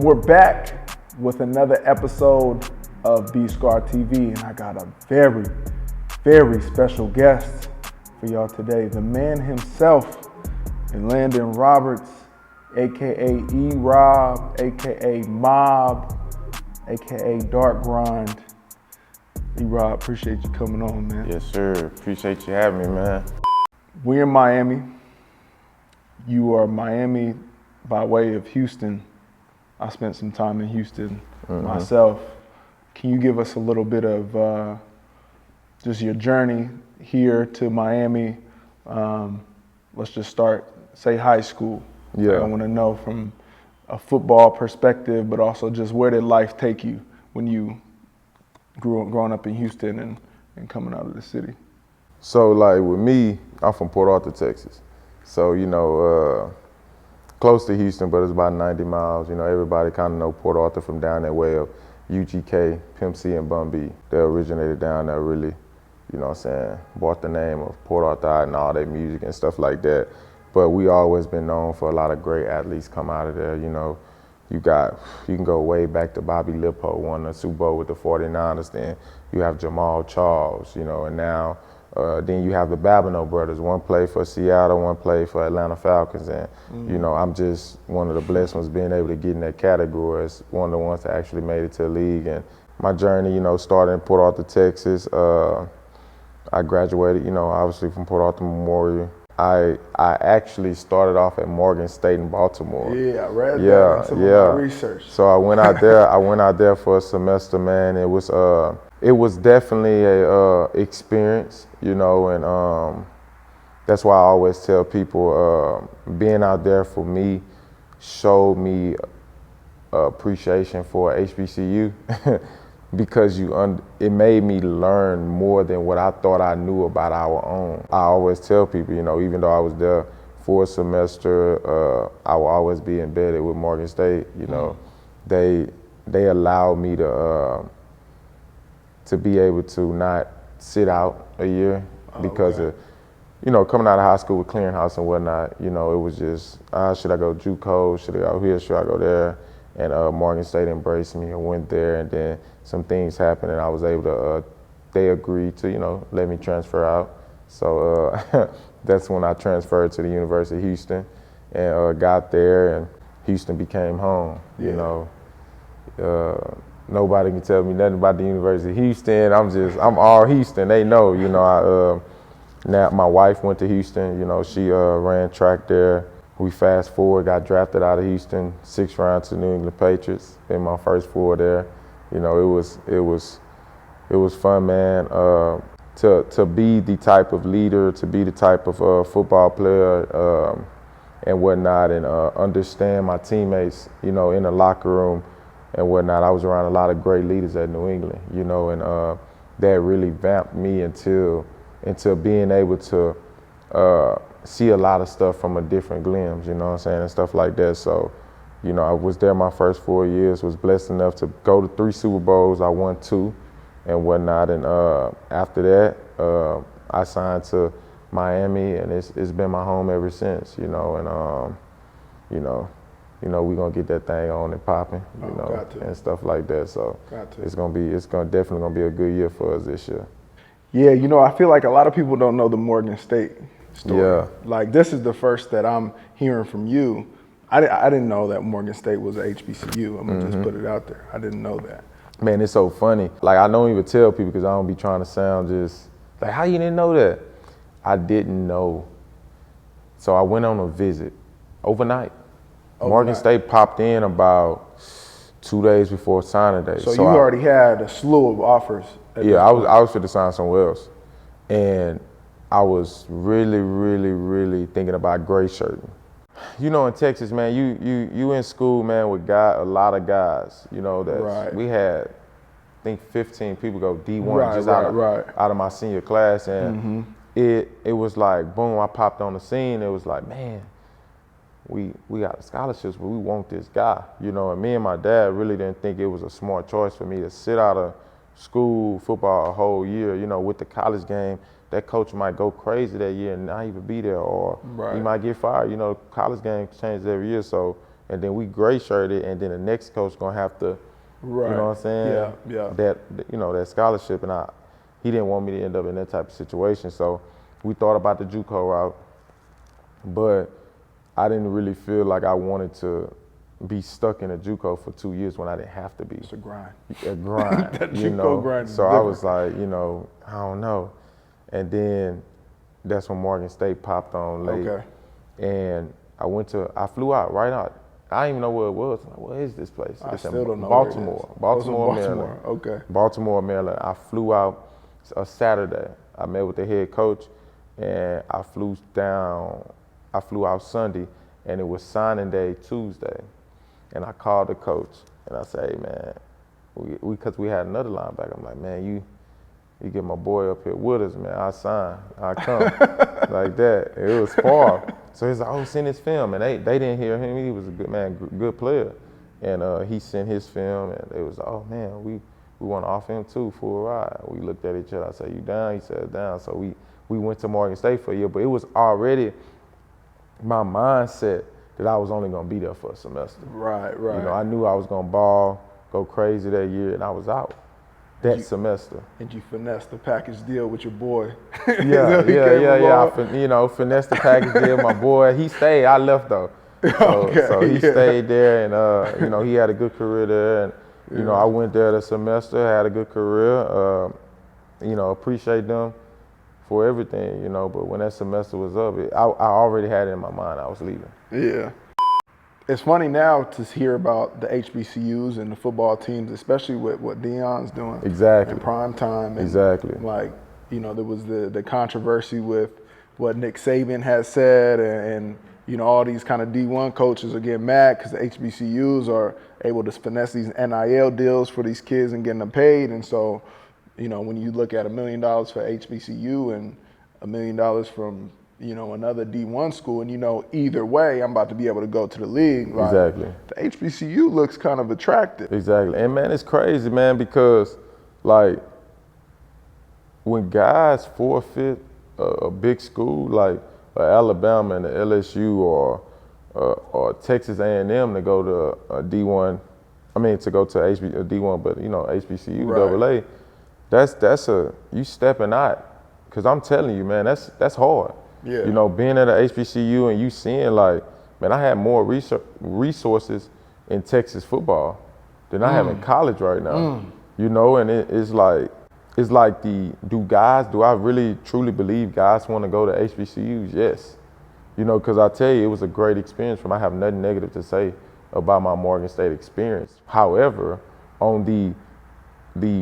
we're back with another episode of B-Scar TV, and I got a very, very special guest for y'all today. The man himself, Elandon Roberts, aka E-Rob, aka Mob, aka Dark Grind. E-Rob, appreciate you coming on, man. Yes, sir. Appreciate you having me, man. We're in Miami. You are Miami by way of Houston. I spent some time in Houston myself. Can you give us a little bit of just your journey here to Miami? Let's just start, say high school. Yeah. I want to know from a football perspective, but also just where did life take you when you growing up in Houston and coming out of the city? So like with me, I'm from Port Arthur, Texas. So, you know, close to Houston, but it's about 90 miles. You know, everybody kind of know Port Arthur from down that way of UGK, Pimp C, and Bun B. They originated down there really, you know what I'm saying, brought the name of Port Arthur out and all their music and stuff like that. But we always been known for a lot of great athletes come out of there, you know. You can go way back to Bobby Lippo, won the Super Bowl with the 49ers. Then you have Jamal Charles, you know, and now then you have the Babineau brothers. One played for Seattle, one played for Atlanta Falcons. And, you know, I'm just one of the blessed ones being able to get in that category as one of the ones that actually made it to the league. And my journey, you know, started in Port Arthur, Texas. I graduated, you know, obviously from Port Arthur Memorial. I actually started off at Morgan State in Baltimore. Yeah, I read that in some of my research. So I went out there. I went out there for a semester, man. It was definitely a experience, you know, and that's why I always tell people being out there for me showed me appreciation for HBCU because it made me learn more than what I thought I knew about our own. I always tell people, you know, even though I was there for a semester, I will always be embedded with Morgan State. You know, they allowed me to be able to not sit out a year because of, you know, coming out of high school with clearinghouse and whatnot. You know, it was just, should I go JUCO? Should I go here? Should I go there? And Morgan State embraced me and went there, and then some things happened, and I was able to. They agreed to, you know, let me transfer out. So that's when I transferred to the University of Houston, and got there, and Houston became home. You know, nobody can tell me nothing about the University of Houston. I'm all Houston. They know, you know. Now my wife went to Houston. You know, she ran track there. We fast forward, got drafted out of Houston, 6th round to New England Patriots in my first 4 there. You know, it was fun, man. To be the type of leader, to be the type of football player and whatnot, and understand my teammates, you know, in the locker room and whatnot. I was around a lot of great leaders at New England, you know, and that really vamped me into being able to see a lot of stuff from a different glimpse, you know what I'm saying, and stuff like that. So, you know, I was there my first 4 years, was blessed enough to go to 3 Super Bowls. I won 2 and whatnot. And after that, I signed to Miami, and it's been my home ever since, you know, and, you know, we're going to get that thing on and popping, you know, and stuff like that. So it's definitely going to be a good year for us this year. Yeah, you know, I feel like a lot of people don't know the Morgan State story. Yeah. Like, this is the first that I'm hearing from you. I didn't know that Morgan State was a HBCU. I'm going to just put it out there. I didn't know that. Man, it's so funny. Like, I don't even tell people because I don't be trying to sound just like, how you didn't know that? I didn't know. So I went on a visit overnight. Morgan State popped in about 2 days before signing day. So you already had a slew of offers. Yeah, I was fit to sign somewhere else. And I was really, really, really thinking about gray shirting. You know, in Texas, man, you in school, man, with a lot of guys. You know, that we had, I think 15 people go D1 out of my senior class, and it was like, boom, I popped on the scene. It was like, man, we got scholarships, but we want this guy. You know, and me and my dad really didn't think it was a smart choice for me to sit out of school football a whole year. You know, with the college game, that coach might go crazy that year and not even be there, or he might get fired. You know, college game changes every year. So and then we gray shirted, and then the next coach gonna have to, Right. you know what I'm saying? Yeah. That scholarship, and he didn't want me to end up in that type of situation. So we thought about the JUCO route, but I didn't really feel like I wanted to be stuck in a JUCO for 2 years when I didn't have to be. It's a grind. A grind, That you JUCO know. grind is So I different. was like, I don't know. And then that's when Morgan State popped on late. Okay. And I flew out, right out. I didn't even know where it was. I'm like, what is this place? I It's still don't know Baltimore. where it is. Baltimore, Baltimore, Maryland. okay. Baltimore, Maryland. I flew out a Saturday. I met with the head coach, and I flew out Sunday, and it was signing day Tuesday. And I called the coach, and I said, hey, man, because we had another linebacker. I'm like, man, you get my boy up here with us, man. I sign, I come, like that. It was far. So he's like, oh, send his film. And they didn't hear him. He was a good man, good player. And he sent his film, and they was like, oh, man, we want to offer him too for a ride. We looked at each other. I said, you down? He said, down. So we went to Morgan State for a year, but it was already my mindset that I was only going to be there for a semester. Right. You know, I knew I was going to ball, go crazy that year, and I was out that semester. And you finessed the package deal with your boy. Yeah. I finessed the package deal. My boy, he stayed. I left though. So he stayed there, and he had a good career there. And I went there the semester, had a good career. Appreciate them for everything. But when that semester was up, I already had it in my mind I was leaving. Yeah. It's funny now to hear about the HBCUs and the football teams, especially with what Deion's doing. Exactly. In prime time. And exactly. There was the controversy with what Nick Saban has said, and all these kind of D1 coaches are getting mad because the HBCUs are able to finesse these NIL deals for these kids and getting them paid. And so, when you look at $1 million for HBCU and $1 million from another D1 school, and either way, I'm about to be able to go to the league. Exactly. The HBCU looks kind of attractive. Exactly. And man, it's crazy, man, because when guys forfeit a big school like Alabama and the LSU or Texas A&M to go to a D1, to go to D1, but HBCU, right. AA, you stepping out. Because I'm telling you, man, that's hard. Yeah. Being at an HBCU and you seeing I had more resources in Texas football than I have in college right now. And it's like do I really truly believe guys want to go to HBCUs? Yes. Because I tell you, it was a great experience for me. I have nothing negative to say about my Morgan State experience. However, on the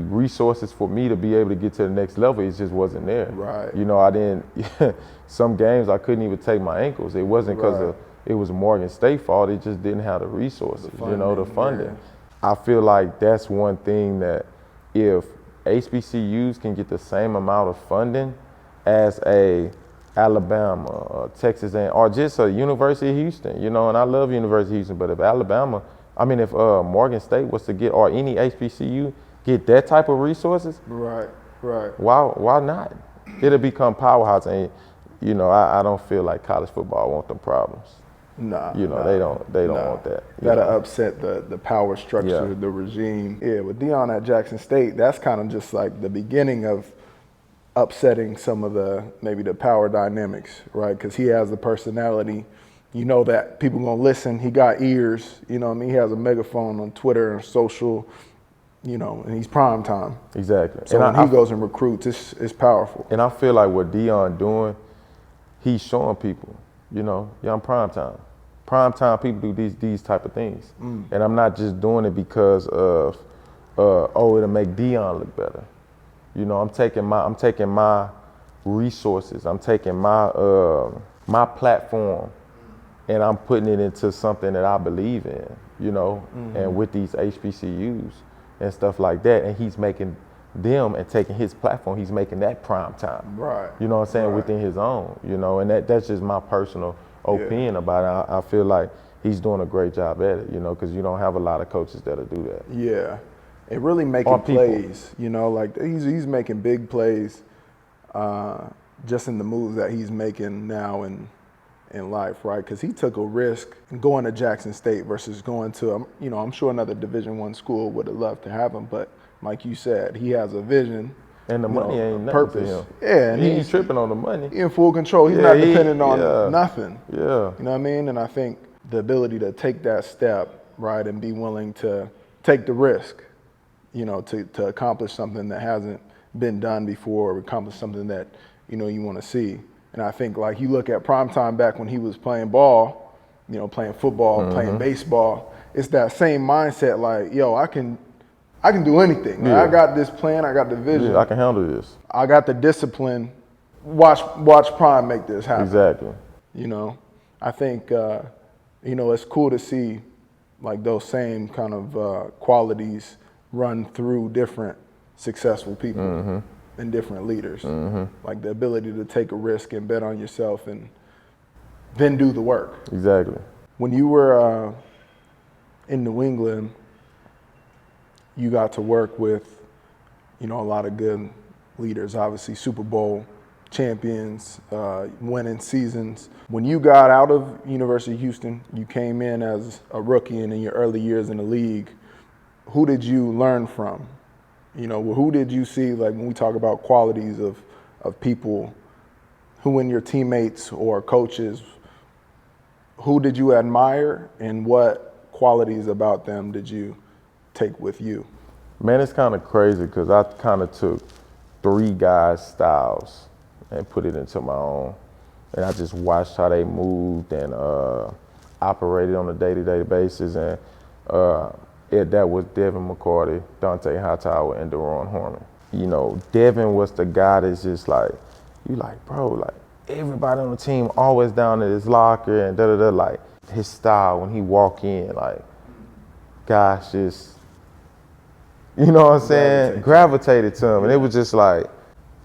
resources for me to be able to get to the next level, it just wasn't there. Right. I didn't, some games I couldn't even take my ankles. It wasn't because it was Morgan State fault, it just didn't have the resources, the funding. Yeah. I feel like that's one thing that if HBCUs can get the same amount of funding as a Alabama, or Texas, or just a University of Houston, and I love University of Houston, but if if Morgan State was to get, or any HBCU, get that type of resources, right. Why not? It'll become powerhouse, and I don't feel like college football want them problems. Nah, they don't want that. That'll upset the power structure, the regime. Yeah, with Deion at Jackson State, that's kind of just like the beginning of upsetting some of maybe the power dynamics, right? Because he has the personality. That people gonna listen. He got ears. He has a megaphone on Twitter and social. And he's prime time. Exactly. So when he goes and recruits, it's powerful. And I feel like what Deion doing, he's showing people, I'm prime time. Prime time people do these type of things. And I'm not just doing it because of, it'll make Deion look better. I'm taking my resources, I'm taking my platform, and I'm putting it into something that I believe in, and with these HBCUs. And stuff like that, and he's making them and taking his platform, he's making that prime time. Right. You know what I'm saying? Right. Within his own, and that's just my personal opinion about it. I feel like he's doing a great job at it, because you don't have a lot of coaches that'll do that. Yeah. And really making plays, he's making big plays just in the moves that he's making now, and in life, right? Because he took a risk going to Jackson State versus going to, I'm sure another Division I school would have loved to have him, but like you said, he has a vision. And the money ain't nothing purpose. to him. Yeah, and he ain't tripping on the money. He in full control. He's not dependent on nothing. Yeah. You know what I mean? And I think the ability to take that step, right, and be willing to take the risk, to accomplish something that hasn't been done before, or accomplish something that, you want to see. And I think, like, you look at primetime back when he was playing ball, playing football, playing baseball, it's that same mindset, like, yo, I can do anything. Yeah. I got this plan, I got the vision. Yeah, I can handle this. I got the discipline. Watch Prime make this happen. Exactly. I think, it's cool to see, like, those same kind of qualities run through different successful people and different leaders. Like the ability to take a risk and bet on yourself and then do the work. Exactly. When you were in New England, you got to work with, a lot of good leaders, obviously Super Bowl champions, winning seasons. When you got out of University of Houston, you came in as a rookie and in your early years in the league. Who did you learn from? Who did you see, like when we talk about qualities of people, who in your teammates or coaches, who did you admire and what qualities about them did you take with you? Man, it's kind of crazy because I kind of took 3 guys' styles and put it into my own. And I just watched how they moved and operated on a day-to-day basis. And that was Devin McCourty, Dante Hightower, and Deron Horman. Devin was the guy that's just like, bro, like everybody on the team always down at his locker and da-da-da. Like his style when he walk in, like, gosh, just, you know what I'm saying? Gravitated to him. And it was just like,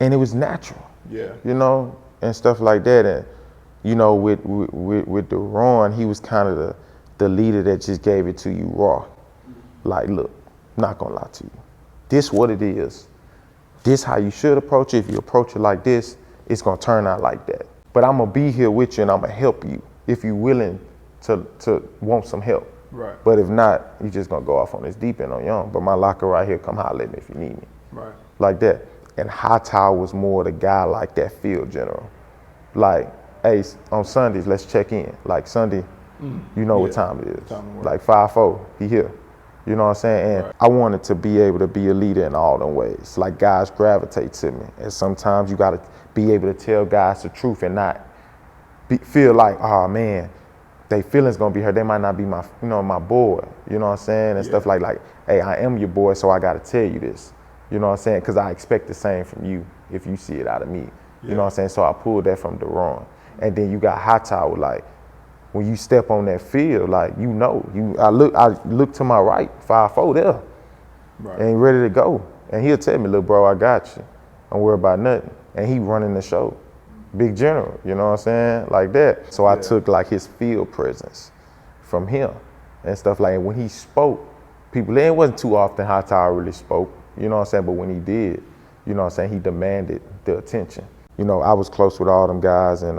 and it was natural. Yeah. And stuff like that. And, with Deron, he was kind of the leader that just gave it to you raw. Like, look, not gonna lie to you. This what it is. This how you should approach it. If you approach it like this, it's gonna turn out like that. But I'm gonna be here with you and I'm gonna help you if you're willing to want some help. Right. But if not, you just gonna go off on this deep end on your own. But my locker right here, come holler at me if you need me. Right. Like that. And Hightower was more the guy like that field general. Like, hey, on Sundays, let's check in. Like Sunday, what time it is. Like 5-4, he here. You know what I'm saying? And I wanted to be able to be a leader in all them ways. Like guys gravitate to me. And sometimes you gotta be able to tell guys the truth and not feel like, oh man, they feelings gonna be hurt. They might not be my, my boy. You know what I'm saying? And stuff like, hey, I am your boy, so I gotta tell you this. You know what I'm saying? Because I expect the same from you if you see it out of me. You know what I'm saying? So I pulled that from Deron. And then you got Hightower, like, when you step on that field, like, I look to my right, 5-4 there, and ready to go. And he'll tell me, look, bro, I got you. Don't worry about nothing. And he running the show. Big general, you know what I'm saying? Like that. So I took like his field presence from him and stuff like that. When he spoke, it wasn't too often Hightower really spoke, you know what I'm saying? But when he did, you know what I'm saying, he demanded the attention. I was close with all them guys and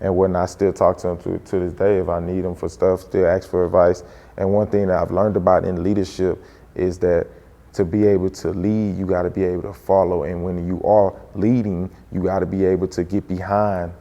whatnot. I still talk to them to this day if I need them for stuff, still ask for advice. And one thing that I've learned about in leadership is that to be able to lead, you got to be able to follow. And when you are leading, you got to be able to get behind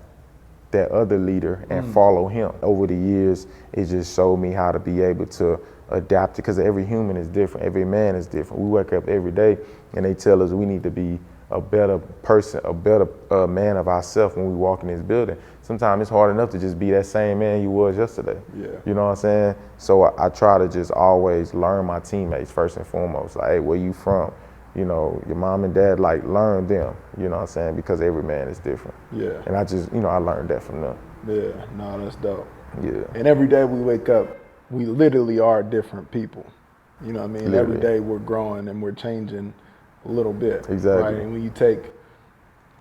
that other leader and follow him. Over the years, it just showed me how to be able to adapt, because every human is different. Every man is different. We wake up every day and they tell us we need to be a better person, a better man of ourselves when we walk in this building. Sometimes it's hard enough to just be that same man you was yesterday. Yeah. You know what I'm saying? So I try to just always learn my teammates first and foremost. Like, hey, where you from? Your mom and dad, like, learn them. You know what I'm saying? Because every man is different. Yeah. And I just, I learned that from them. Yeah, no, that's dope. Yeah. And every day we wake up, we literally are different people. You know what I mean? Literally. Every day we're growing and we're changing a little bit. Exactly. Right? And when you take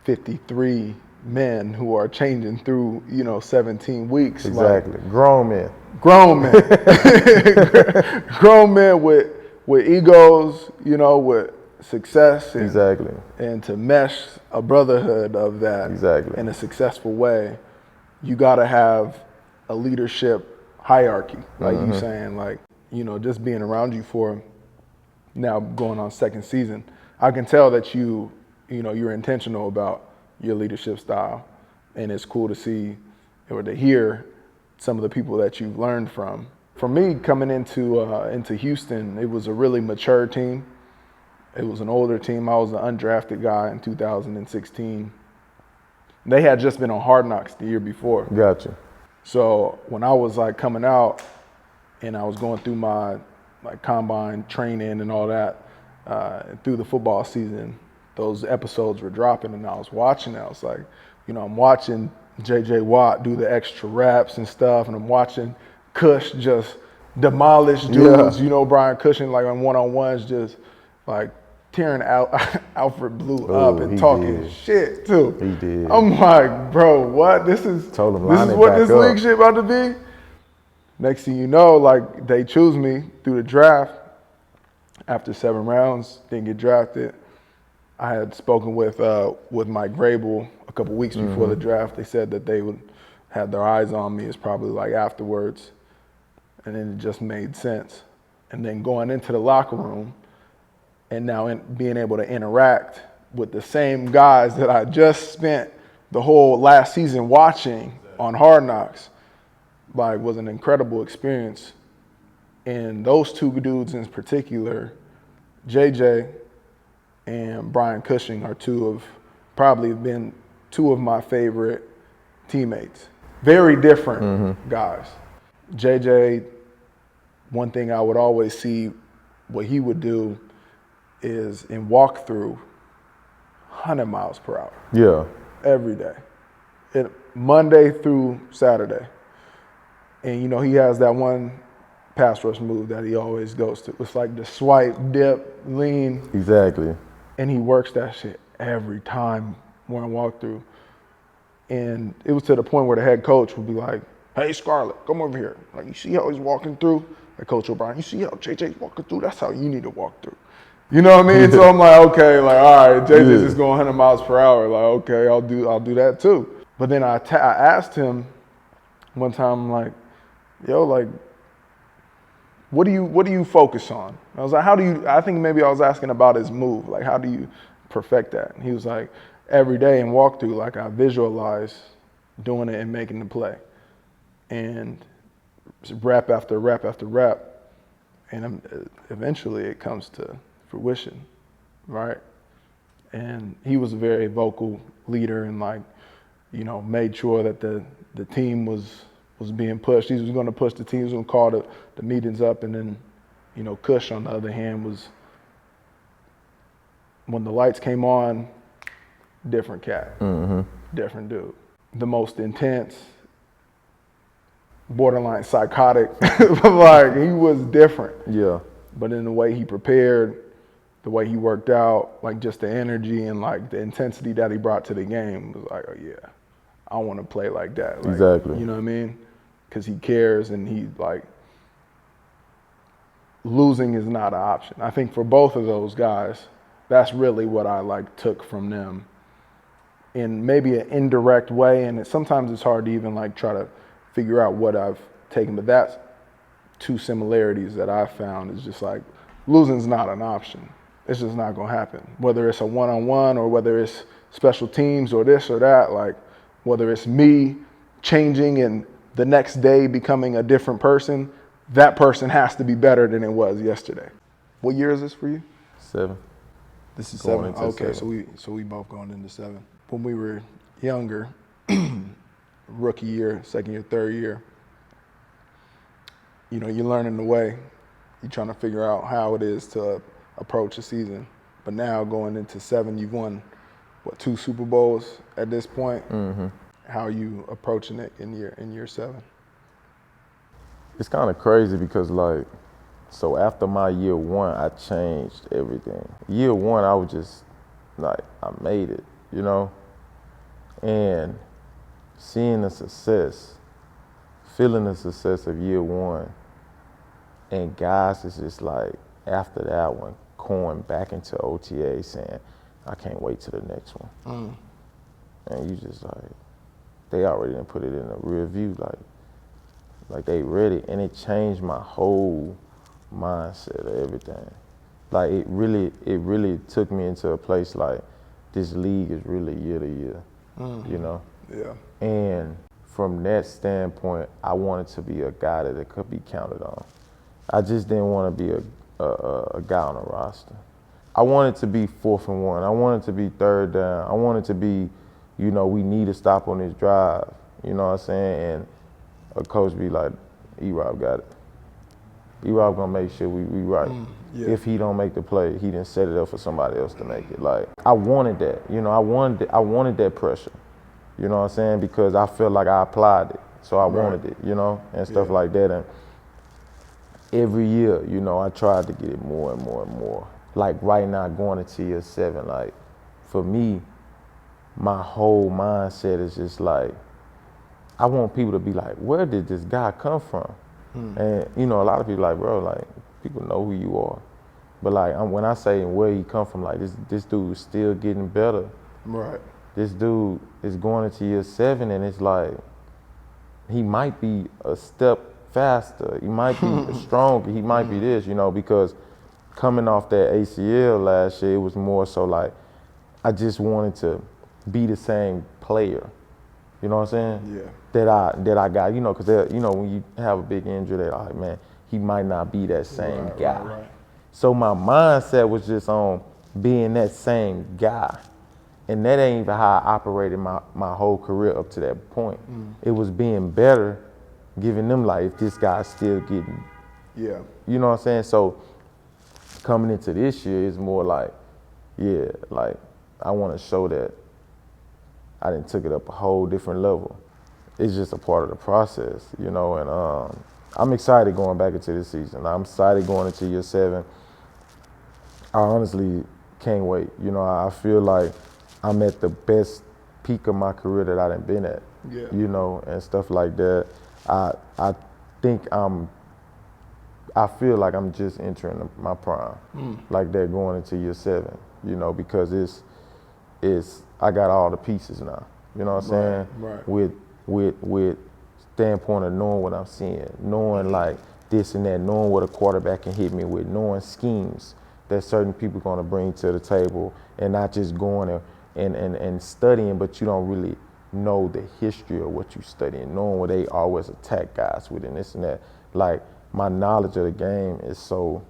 53 men who are changing through, 17 weeks. Exactly. Like, grown men. Grown men. Grown men with egos, with success. And, exactly. And to mesh a brotherhood of that exactly. in a successful way. you got to have a leadership hierarchy, like you saying, like, you know, just being around you for now going on second season. I can tell that you know, you're intentional about your leadership style, and it's cool to see or to hear some of the people that you've learned from. For me, coming into Houston, it was a really mature team. It was an older team. I was an undrafted guy in 2016. They had just been on Hard Knocks the year before. Gotcha. So when I was like coming out and I was going through my like combine training and all that, through the football season, those episodes were dropping and I was watching it. I was like, you know, I'm watching J.J. Watt do the extra reps and stuff, and I'm watching Cush just demolish dudes. You know, Brian Cushing like on one-on-ones just like tearing out Alfred Blue up and talking shit too. He did. I'm like, bro, what? This is what this league shit about to be? Next thing you know, like they choose me through the draft. After 7 rounds, didn't get drafted. I had spoken with Mike Vrabel a couple weeks before the draft. They said that they would have their eyes on me. It's probably like afterwards, and then it just made sense. And then going into the locker room, and now being able to interact with the same guys that I just spent the whole last season watching on Hard Knocks, like, was an incredible experience. And those two dudes in particular, JJ and Brian Cushing, are probably been two of my favorite teammates. Very different guys. JJ, one thing I would always see what he would do is in walkthrough, 100 miles per hour. Yeah. Every day. Monday through Saturday. And, you know, he has that one pass rush move that he always goes to. It's like the swipe, dip, lean. Exactly. And he works that shit every time when I walk through. And it was to the point where the head coach would be like, hey, Scarlett, come over here. Like, you see how he's walking through? Like, Coach O'Brien, you see how JJ's walking through? That's how you need to walk through. You know what I mean? So I'm like, okay, like, all right, JJ's just going 100 miles per hour. Like, okay, I'll do that too. But then I asked him one time, like, yo, like, what do you focus on? I was like, I think maybe I was asking about his move. Like, how do you perfect that? And he was like, every day in walkthrough, like, I visualize doing it and making the play. And rep after rep after rep. And eventually it comes to fruition, right? And he was a very vocal leader and, like, you know, made sure that the team was being pushed. He was going to push the team. He was going to call the meetings up. And then, you know, Cush, on the other hand, was, when the lights came on, different cat, different dude. The most intense, borderline psychotic, like, he was different. Yeah. But in the way he prepared, the way he worked out, like, just the energy and, like, the intensity that he brought to the game was like, oh yeah, I want to play like that. Like, exactly. You know what I mean? Because he cares, and he, like, losing is not an option. I think for both of those guys, that's really what I, like, took from them in maybe an indirect way. And sometimes it's hard to even, like, try to figure out what I've taken. But that's two similarities that I found, is just like, losing's not an option. It's just not going to happen. Whether it's a one-on-one or whether it's special teams or this or that, like, whether it's me changing and the next day becoming a different person, that person has to be better than it was yesterday. What year is this for you? 7. This is 7. Okay, 7. So we both going into 7. When we were younger, rookie year, second year, third year, you know, you're learning the way. You're trying to figure out how it is to approach a season. But now going into 7, you've won, 2 Super Bowls at this point? How are you approaching it in year 7? It's kind of crazy because, like, so after my year 1, I changed everything. Year 1, I was just, like, I made it, you know? And seeing the success, feeling the success of year 1, and guys is just like, after that one, going back into OTA saying, I can't wait till the next one. And you just like, they already done put it in a rear view, like they read it, and it changed my whole mindset of everything. Like it really took me into a place like this league is really year to year, you know? Yeah. And from that standpoint, I wanted to be a guy that it could be counted on. I just didn't want to be a guy on a roster. I wanted to be 4th and 1. I wanted to be 3rd down. I wanted to be, you know, we need to stop on this drive. You know what I'm saying? And a coach be like, E-Rob got it. E-Rob gonna make sure we right. Yeah. If he don't make the play, he didn't set it up for somebody else to make it. Like, I wanted that. You know, I wanted that pressure. You know what I'm saying? Because I felt like I applied it. So I wanted it, you know, and stuff like that. And every year, you know, I tried to get it more and more and more. Like right now, going into year 7, like for me, my whole mindset is just like, I want people to be like, where did this guy come from? And you know, a lot of people like, bro, like people know who you are. But like when I say where he come from, like this dude is still getting better. Right. This dude is going into year 7, and it's like, he might be a step faster. He might be stronger. He might be this, you know, because coming off that ACL last year, it was more so like, I just wanted to be the same player. You know what I'm saying? Yeah. That I got, you know, because, you know, when you have a big injury, they're like, man, he might not be that same guy. Right. So my mindset was just on being that same guy. And that ain't even how I operated my whole career up to that point. It was being better, giving them like, if this guy's still getting, Yeah. you know what I'm saying? So coming into this year is more like, yeah, like I want to show that I done took it up a whole different level. It's just a part of the process, you know, and I'm excited going back into this season. I'm excited going into year 7. I honestly can't wait. You know, I feel like I'm at the best peak of my career that I done been at, you know, and stuff like that. I think I feel like I'm just entering my prime, like that going into year 7, you know, because I got all the pieces now, you know what I'm saying? Right. With standpoint of knowing what I'm seeing, knowing like this and that, knowing what a quarterback can hit me with, knowing schemes that certain people are gonna bring to the table, and not just going and studying, but you don't really know the history of what you're studying, knowing where they always attack guys with and this and that. Like, my knowledge of the game is so,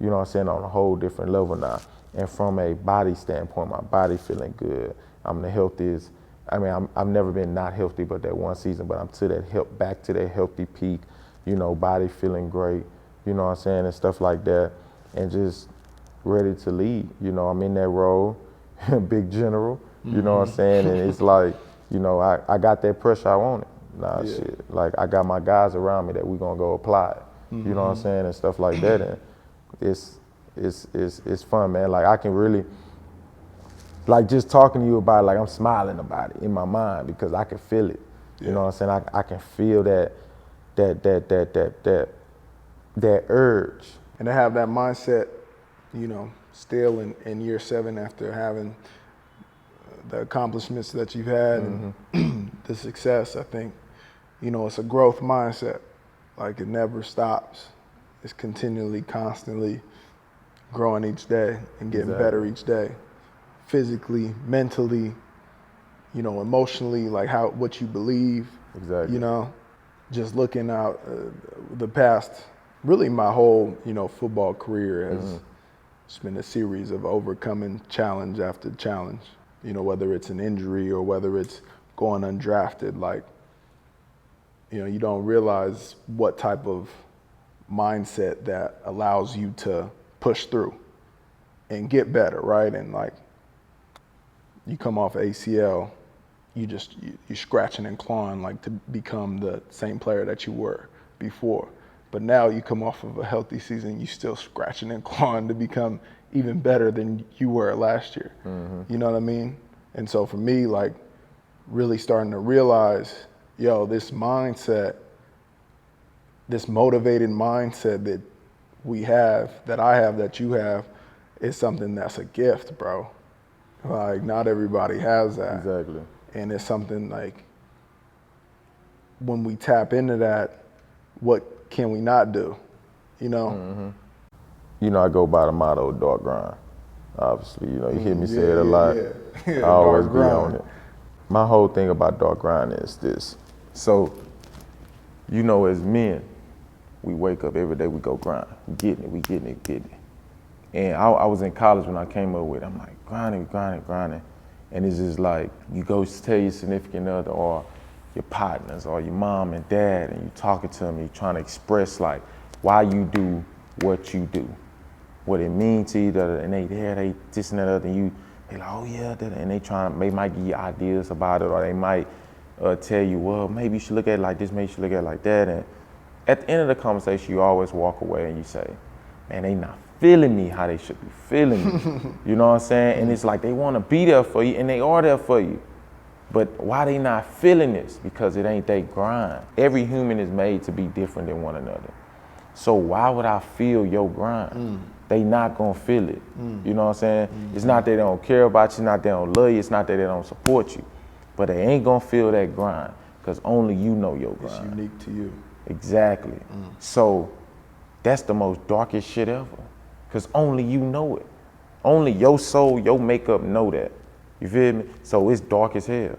you know what I'm saying, on a whole different level now. And from a body standpoint, my body feeling good. I'm the healthiest. I mean, I've never been not healthy but that one season, but I'm to that back to that healthy peak, you know, body feeling great, you know what I'm saying, and stuff like that, and just ready to lead. You know, I'm in that role, big general, you know what I'm saying, and it's like, you know, I got that pressure I wanted. Nah, shit, like I got my guys around me that we gonna go apply it, you know what I'm saying, and stuff like that, and it's fun, man. Like I can really, like just talking to you about it, like I'm smiling about it in my mind because I can feel it. You know what I'm saying? I can feel that urge. And to have that mindset, you know, still in year 7 after having the accomplishments that you've had and the success, I think, you know, it's a growth mindset. Like it never stops. It's continually, constantly growing each day and getting better each day. Physically, mentally, you know, emotionally, like what you believe. Exactly. You know, just looking out the past, really my whole, you know, football career has it's been a series of overcoming challenge after challenge. You know, whether it's an injury or whether it's going undrafted, like, you know, you don't realize what type of mindset that allows you to push through and get better, right? And like, you come off ACL, you're scratching and clawing like to become the same player that you were before. But now you come off of a healthy season, you still scratching and clawing to become even better than you were last year. You know what I mean? And so for me, like really starting to realize, yo, this mindset, this motivated mindset that we have, that I have, that you have, is something that's a gift, bro. Like not everybody has that. Exactly. And it's something like when we tap into that, what can we not do? You know? Mm-hmm. You know, I go by the motto dark grind. Obviously, you know, you hear me say it a lot. Yeah, I always be grind. on it. My whole thing about dark grind is this. So, you know, as men, we wake up every day, we go grind. We getting it. And I was in college when I came up with it. I'm like, grinding. And it's just like, you go tell your significant other or your partners or your mom and dad, and you talking to them, you trying to express like why you do what you do, what it means to you, and they this and that other, and they like, oh yeah, and they might give you ideas about it, or they might tell you, well, maybe you should look at it like this, maybe you should look at it like that. And at the end of the conversation, you always walk away and you say, man, they not feeling me how they should be feeling me. You know what I'm saying? And it's like they want to be there for you, and they are there for you. But why they not feeling this? Because it ain't they grind. Every human is made to be different than one another. So why would I feel your grind? They not gonna feel it. You know what I'm saying? It's not that they don't care about you, it's not that they don't love you, it's not that they don't support you. But they ain't gonna feel that grind, because only you know your grind. It's unique to you. Exactly. So that's the most darkest shit ever, because only you know it. Only your soul, your makeup know that. You feel me? So it's dark as hell,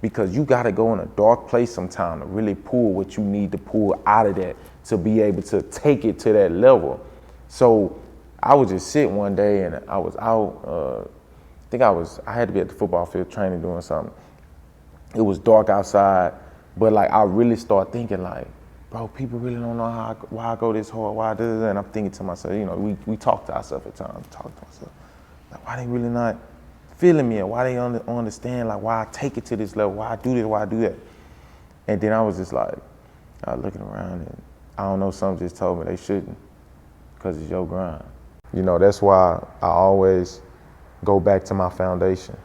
because you gotta go in a dark place sometime to really pull what you need to pull out of that to be able to take it to that level. So I was just sitting one day and I was out, I had to be at the football field training doing something. It was dark outside, but like I really started thinking like, bro, people really don't know why I go this hard, why I do this, and I'm thinking to myself, you know, we talk to ourselves at times, like why they really not feeling me, and why they don't understand like why I take it to this level, why I do this, why I do that. And then I was just like, I was looking around and I don't know, something just told me they shouldn't, because it's your grind. You know, that's why I always go back to my foundation.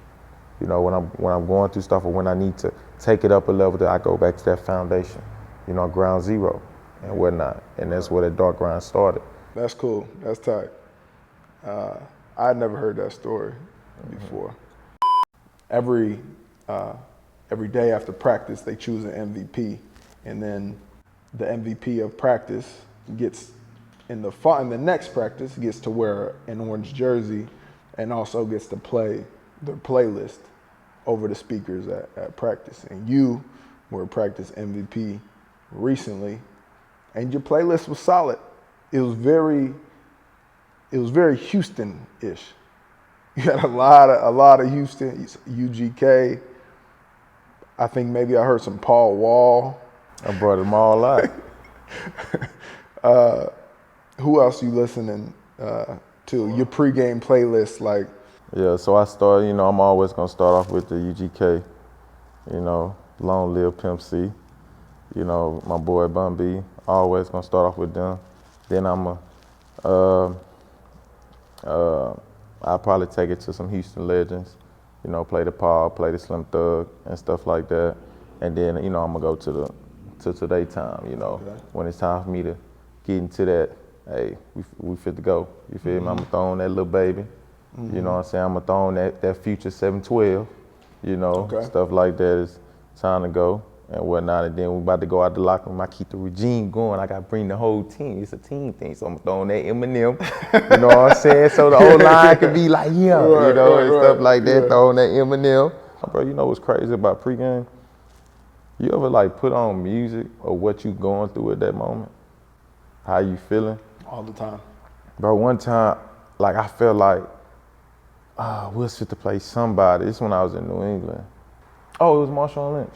You know, when I'm going through stuff or when I need to take it up a level, I go back to that foundation, you know, ground zero and whatnot. And that's where the dark grind started. That's cool. That's tight. I'd never heard that story before. Every day after practice, they choose an MVP, and then the MVP of practice gets in the next practice gets to wear an orange jersey, and also gets to play their playlist over the speakers at practice. And you were a practice MVP recently, and your playlist was solid. It was very Houston-ish. You had a lot of Houston, UGK. I think maybe I heard some Paul Wall. I brought them all out. Who else you listening to? Your pregame playlist, like? Yeah, so I started, you know, I'm always gonna start off with the UGK, you know, Long Live Pimp C, you know, my boy Bun B, always gonna start off with them. Then I'll probably take it to some Houston legends, you know, play the Paul, play the Slim Thug and stuff like that. And then, you know, I'm gonna go to today time, you know, when it's time for me to get into that, hey, we fit to go. You feel me? I'm gonna throw on that little baby. You know what I'm saying? I'm gonna throw on that future 712, you know, stuff like that. Is time to go and whatnot. And then we about to go out the locker room. I keep the regime going. I gotta bring the whole team. It's a team thing. So I'm gonna throw on that Eminem. You know what I'm saying? So the whole line can be like, yeah, you know, and stuff like that. Throw on that Eminem. Bro, you know what's crazy about pregame? You ever like put on music or what you going through at that moment? How you feeling? All the time. Bro, one time, like I felt like, we'll sit to play somebody. This is when I was in New England. Oh, it was Marshawn Lynch.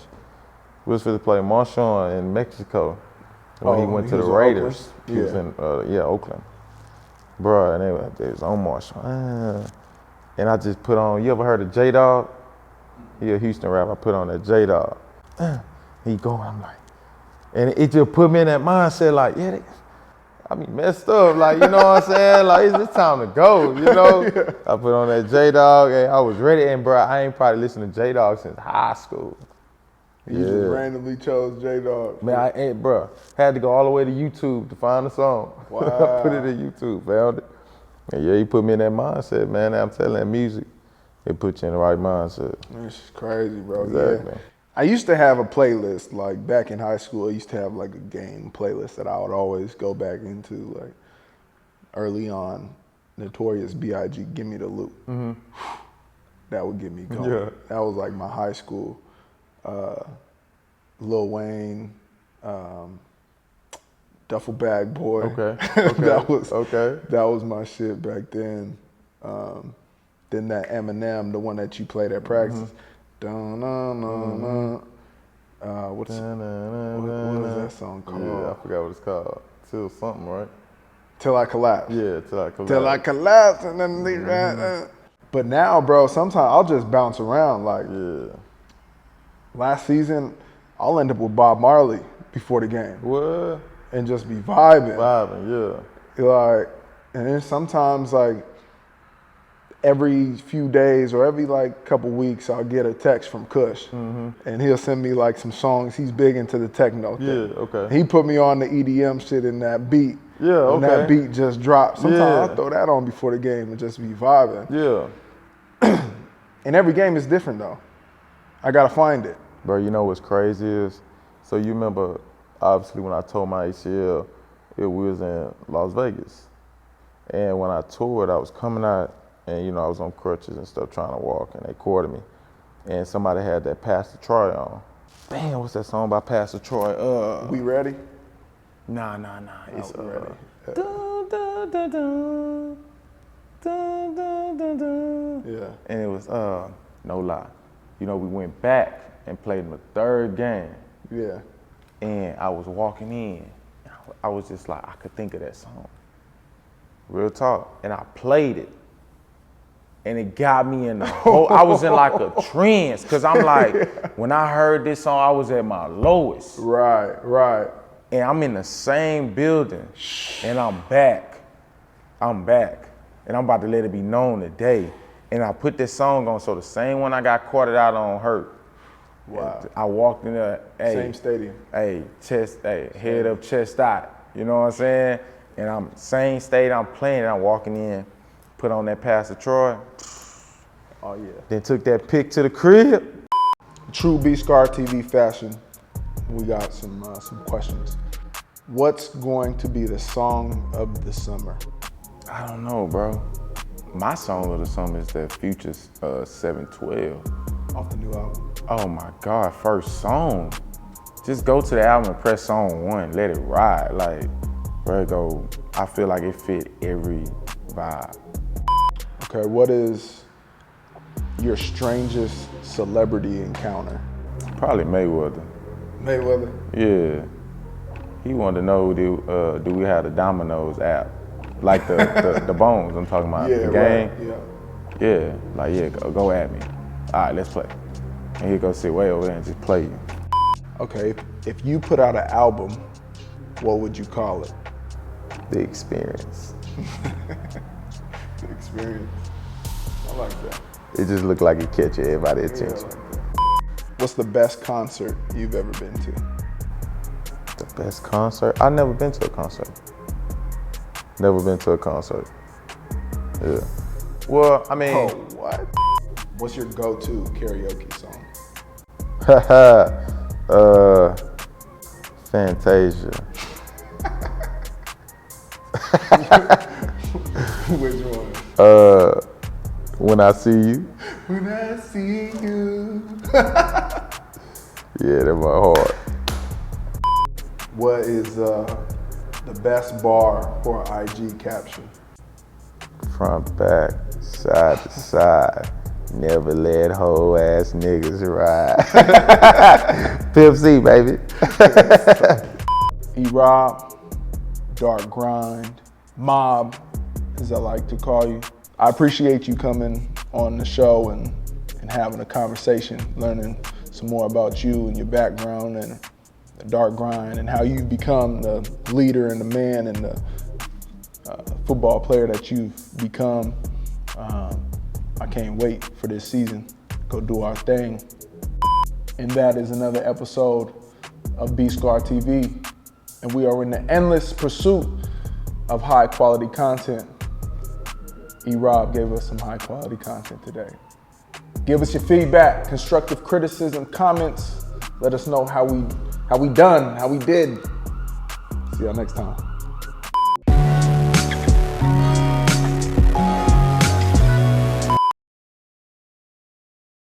We was fit to play Marshawn in Mexico when he went to the Raiders. He was in Oakland. Bro, and they was on Marshawn. And I just put on, you ever heard of JDog? He a Houston rapper. I put on that JDog. He going, I'm like, and it just put me in that mindset like, yeah, I be messed up, like, you know what I'm saying? Like, it's time to go, you know? I put on that J-Dog, and I was ready, and bro, I ain't probably listened to J-Dog since high school. You just randomly chose J-Dog. Man, I ain't, bro, had to go all the way to YouTube to find the song. Wow. I put it in YouTube, found it. And yeah, he put me in that mindset, man. I'm telling that music, it put you in the right mindset. It's crazy, bro. Exactly. I used to have a playlist, like back in high school, I used to have like a game playlist that I would always go back into, like early on, Notorious B.I.G., Give Me the Loot. Mm-hmm. That would get me going. Yeah. That was like my high school. Lil Wayne, Duffel Bag Boy. Okay. that was my shit back then. Then that Eminem, the one that you played at practice. Mm-hmm. What is that song called? Yeah, I forgot what it's called. Till something, right? Till I Collapse. Yeah, Till I Collapse. Till I Collapse, and then But now, bro, sometimes I'll just bounce around. Like last season, I'll end up with Bob Marley before the game. What? And just be vibing. Yeah. Like, and then sometimes like every few days or every like couple weeks, I'll get a text from Kush, and he'll send me like some songs. He's big into the techno thing. Yeah, okay. He put me on the EDM shit in that beat. Yeah, okay. When that beat just dropped. Sometimes I'll throw that on before the game and just be vibing. Yeah. And every game is different though. I gotta find it. Bro, you know what's crazy is, so you remember, obviously when I tore my ACL, we was in Las Vegas. And when I toured, I was coming out, and you know, I was on crutches and stuff trying to walk, and they quartered me. And somebody had that Pastor Troy on. Damn, what's that song by Pastor Troy? We Ready? Nah. It's Ready. Yeah. And it was no lie. You know, we went back and played in the third game. Yeah. And I was walking in. I was just like, I could think of that song. Real talk. And I played it. And it got me in the whole, I was in like a trance. Cause I'm like, when I heard this song, I was at my lowest. Right. And I'm in the same building. And I'm back. And I'm about to let it be known today. And I put this song on, so the same one I got quartered out on hurt. Wow. I walked in there, same stadium. Head up, chest out. You know what I'm saying? And I'm same stadium, I'm playing, and I'm walking in, put on that Pastor Troy. Oh yeah. Then took that pick to the crib. True B-Scar TV fashion, we got some questions. What's going to be the song of the summer? I don't know, bro. My song of the summer is that Future's 712. Off the new album. Oh my God, first song. Just go to the album and press song 1, let it ride. Like, where it go, I feel like it fit every vibe. Okay, what is your strangest celebrity encounter? Probably Mayweather. Mayweather? Yeah. He wanted to know, do we have the Domino's app? Like the Bones, I'm talking about. The game. Right. Yeah, like, yeah, go at me. All right, let's play. And he'd go sit way over there and just play you. Okay, if you put out an album, what would you call it? The Experience. The Experience. I like that. It just looked like it catch everybody's attention. Yeah, what's the best concert you've ever been to? The best concert? I've never been to a concert. Never been to a concert. Yeah. Well, I mean. Oh, what? What's your go-to karaoke song? Fantasia. Which one? When I See You. When I See You. Yeah, that's my heart. What is the best bar for an IG caption? Front, back, side to side. Never let hoe ass niggas ride. Pimp C, baby. E-Rob, Dark Grind, Mob, as I like to call you. I appreciate you coming on the show and having a conversation, learning some more about you and your background and the Dark Grind and how you've become the leader and the man and the football player that you've become. I can't wait for this season. Go do our thing. And that is another episode of B-Scar TV. And we are in the endless pursuit of high quality content. E-Rob gave us some high quality content today. Give us your feedback, constructive criticism, comments, Let us know how we done, how we did. See y'all next time.